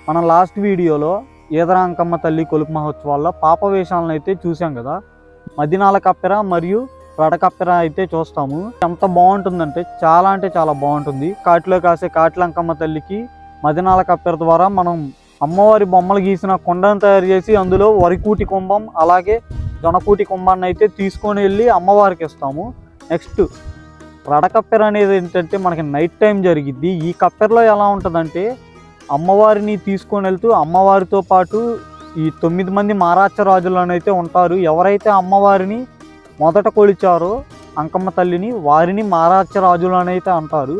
మనం లాస్ట్ వీడియోలో ఈదర అంకమ్మ తల్లి కొలుపు మహోత్సవాల్లో పాప వేషాలను అయితే చూసాం కదా. మదినాల కప్పెర మరియు రడకప్పెర అయితే చూస్తాము. ఎంత బాగుంటుందంటే చాలా బాగుంటుంది. కాటిలో కాసే కాట్ల అంకమ్మ తల్లికి మదినాల కప్పెర ద్వారా మనం అమ్మవారి బొమ్మలు గీసిన కుండను తయారు చేసి అందులో వరికూటి కుంభం అలాగే జొనకూటి కుంభాన్ని అయితే తీసుకొని వెళ్ళి అమ్మవారికి ఇస్తాము. నెక్స్ట్ రడకప్పెర అనేది ఏంటంటే మనకి నైట్ టైం జరిగిద్ది. ఈ కప్పెరలో ఎలా ఉంటుందంటే అమ్మవారిని తీసుకొని వెళ్తూ అమ్మవారితో పాటు ఈ 9 మంది మారాచ రాజులు అయితే ఉంటారు. ఎవరైతే అమ్మవారిని మొదట కొలిచారో అంకమ్మ తల్లిని వారిని మారాచ రాజులు అయితే అంటారు.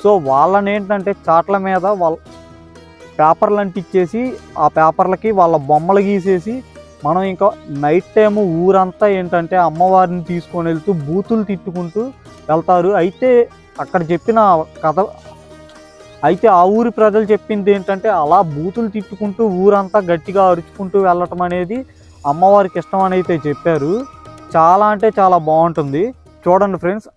సో వాళ్ళని ఏంటంటే చాట్ల మీద వాళ్ళ పేపర్లు అంటించేసి ఆ పేపర్లకి వాళ్ళ బొమ్మలు గీసేసి మనం ఇంకా నైట్ టైము ఊరంతా ఏంటంటే అమ్మవారిని తీసుకొని వెళ్తూ బూతులు తిట్టుకుంటూ వెళ్తారు. అయితే అక్కడ చెప్పిన కథ అయితే ఆ ఊరి ప్రజలు చెప్పింది ఏంటంటే అలా బూతులు తిట్టుకుంటూ ఊరంతా గట్టిగా అరుచుకుంటూ వెళ్ళటం అనేది అమ్మవారికి ఇష్టం అని అయితే చెప్పారు. చాలా అంటే చాలా బాగుంటుంది. చూడండి ఫ్రెండ్స్.